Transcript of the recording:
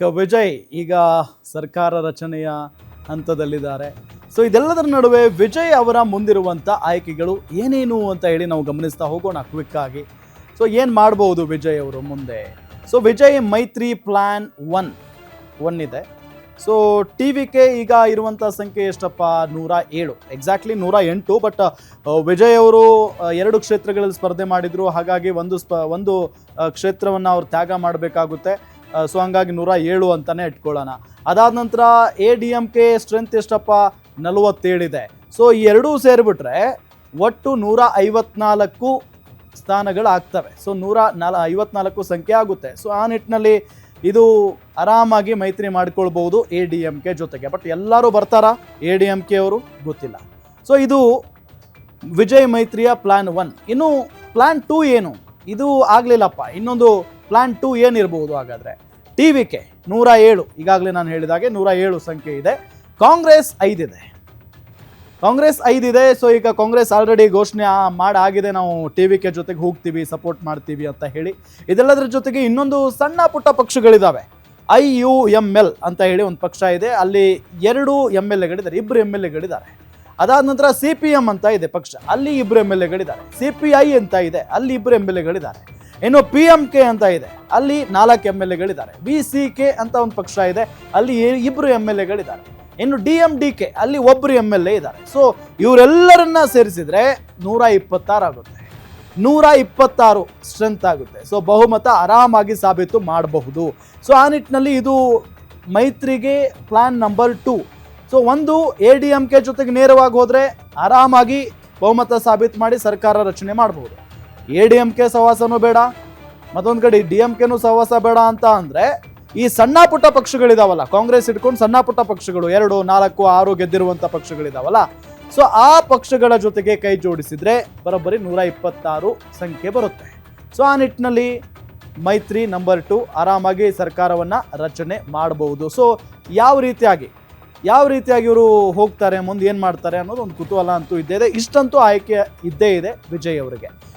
ವಿಜಯ್ ಈಗ ಸರ್ಕಾರ ರಚನೆಯ ಹಂತದಲ್ಲಿದ್ದಾರೆ. ಸೊ ಇದೆಲ್ಲದರ ನಡುವೆ ವಿಜಯ್ ಅವರ ಮುಂದಿರುವಂಥ ಆಯ್ಕೆಗಳು ಏನೇನು ಅಂತ ಹೇಳಿ ನಾವು ಗಮನಿಸ್ತಾ ಹೋಗೋಣ ಕ್ವಿಕ್ ಆಗಿ. ಸೊ ಏನು ಮಾಡ್ಬೋದು ವಿಜಯ್ ಅವರು ಮುಂದೆ? ಸೊ ವಿಜಯ್ ಮೈತ್ರಿ ಪ್ಲ್ಯಾನ್ ಒನ್ ಇದೆ. ಸೊ ಟಿ ವಿ ಕೆ ಈಗ ಇರುವಂಥ ಸಂಖ್ಯೆ ಎಷ್ಟಪ್ಪ? 107, ಎಕ್ಸಾಕ್ಟ್ಲಿ 108. ಬಟ್ ವಿಜಯ್ ಅವರು 2 ಕ್ಷೇತ್ರಗಳಲ್ಲಿ ಸ್ಪರ್ಧೆ ಮಾಡಿದರು. ಹಾಗಾಗಿ ಒಂದು ಕ್ಷೇತ್ರವನ್ನು ಅವ್ರು ತ್ಯಾಗ ಮಾಡಬೇಕಾಗುತ್ತೆ. ಸೊ ಹಂಗಾಗಿ 107 ಅಂತಲೇ ಇಟ್ಕೊಳ್ಳೋಣ. ಅದಾದ ನಂತರ ADMK ಸ್ಟ್ರೆಂತ್ ಎಷ್ಟಪ್ಪ? 47 ಇದೆ. ಸೊ ಈ ಎರಡೂ ಸೇರಿಬಿಟ್ರೆ ಒಟ್ಟು 154 ಸ್ಥಾನಗಳಾಗ್ತವೆ. ಸೊ 154 ಸಂಖ್ಯೆ ಆಗುತ್ತೆ. ಸೊ ಆ ನಿಟ್ಟಿನಲ್ಲಿ ಇದು ಆರಾಮಾಗಿ ಮೈತ್ರಿ ಮಾಡ್ಕೊಳ್ಬಹುದು ADMK ಜೊತೆಗೆ. ಬಟ್ ಎಲ್ಲರೂ ಬರ್ತಾರಾ ADMK ಅವರು? ಗೊತ್ತಿಲ್ಲ. ಸೊ ಇದು ವಿಜಯ್ ಮೈತ್ರಿಯ ಪ್ಲ್ಯಾನ್ 1. ಇನ್ನು ಪ್ಲ್ಯಾನ್ 2 ಏನು? ಇದು ಆಗಲಿಲ್ಲಪ್ಪ. ಇನ್ನೊಂದು ಪ್ಲ್ಯಾನ್ 2 ಏನಿರ್ಬೋದು ಹಾಗಾದರೆ? TVK 107, ಈಗಾಗಲೇ ನಾನು ಹೇಳಿದಾಗೆ 107 ಸಂಖ್ಯೆ ಇದೆ. ಕಾಂಗ್ರೆಸ್ 5 ಇದೆ. ಸೊ ಈಗ ಕಾಂಗ್ರೆಸ್ ಆಲ್ರೆಡಿ ಘೋಷಣೆ ಮಾಡಾಗಿದೆ, ನಾವು TVK ಜೊತೆಗೆ ಹೋಗ್ತೀವಿ, ಸಪೋರ್ಟ್ ಮಾಡ್ತೀವಿ ಅಂತ ಹೇಳಿ. ಇದೆಲ್ಲದರ ಜೊತೆಗೆ ಇನ್ನೊಂದು ಸಣ್ಣ ಪುಟ್ಟ ಪಕ್ಷಗಳಿದ್ದಾವೆ. IUML ಅಂತ ಹೇಳಿ ಒಂದು ಪಕ್ಷ ಇದೆ. ಅಲ್ಲಿ 2 MLAಗಳಿದ್ದಾರೆ, 2 MLAಗಳಿದ್ದಾರೆ. ಅದಾದ ನಂತರ CPM ಅಂತ ಇದೆ ಪಕ್ಷ, ಅಲ್ಲಿ 2 MLAಗಳಿದ್ದಾರೆ. CPI ಅಂತ ಇದೆ, ಅಲ್ಲಿ 2 MLAಗಳಿದ್ದಾರೆ. ಇನ್ನು PMK ಅಂತ ಇದೆ, ಅಲ್ಲಿ 4 MLAಗಳಿದ್ದಾರೆ. BCK ಅಂತ ಒಂದು ಪಕ್ಷ ಇದೆ, ಅಲ್ಲಿ 2 MLAಗಳಿದ್ದಾರೆ. ಇನ್ನು DMDK ಅಲ್ಲಿ 1 MLA ಇದ್ದಾರೆ. ಸೊ ಇವರೆಲ್ಲರನ್ನ ಸೇರಿಸಿದ್ರೆ 126 ಆಗುತ್ತೆ. 126 ಸ್ಟ್ರೆಂತ್ ಆಗುತ್ತೆ. ಸೊ ಬಹುಮತ ಆರಾಮಾಗಿ ಸಾಬೀತು ಮಾಡಬಹುದು. ಸೊ ಆ ನಿಟ್ಟಿನಲ್ಲಿ ಇದು ಮೈತ್ರಿಗೆ ಪ್ಲಾನ್ ನಂಬರ್ 2. ಸೊ ಒಂದು ADMK ಜೊತೆಗೆ ನೇರವಾಗಿ ಹೋದರೆ ಆರಾಮಾಗಿ ಬಹುಮತ ಸಾಬೀತು ಮಾಡಿ ಸರ್ಕಾರ ರಚನೆ ಮಾಡಬಹುದು. ADMK ಸಹವಾಸನೂ ಬೇಡ, ಮತ್ತೊಂದು ಕಡೆ DMKನೂ ಸಹವಾಸ ಬೇಡ ಅಂತ ಅಂದರೆ ಈ ಸಣ್ಣ ಪುಟ್ಟ ಪಕ್ಷಗಳಿದಾವಲ್ಲ, ಕಾಂಗ್ರೆಸ್ ಇಟ್ಕೊಂಡು ಸಣ್ಣ ಪುಟ್ಟ ಪಕ್ಷಗಳು 2, 4, 6 ಗೆದ್ದಿರುವಂಥ ಪಕ್ಷಗಳಿದಾವಲ್ಲ, ಸೊ ಆ ಪಕ್ಷಗಳ ಜೊತೆಗೆ ಕೈ ಜೋಡಿಸಿದರೆ ಬರೋಬ್ಬರಿ 126 ಸಂಖ್ಯೆ ಬರುತ್ತೆ. ಸೊ ಆ ನಿಟ್ಟಿನಲ್ಲಿ ಮೈತ್ರಿ ನಂಬರ್ 2 ಆರಾಮಾಗಿ ಸರ್ಕಾರವನ್ನು ರಚನೆ ಮಾಡಬಹುದು. ಸೊ ಯಾವ ರೀತಿಯಾಗಿ ಇವರು ಹೋಗ್ತಾರೆ, ಮುಂದೆ ಏನು ಮಾಡ್ತಾರೆ ಅನ್ನೋದು ಒಂದು ಕುತೂಹಲ ಅಂತೂ ಇದ್ದೇ ಇದೆ. ಇಷ್ಟಂತೂ ಆಯ್ಕೆ ಇದ್ದೇ ಇದೆ ವಿಜಯ್ ಅವರಿಗೆ.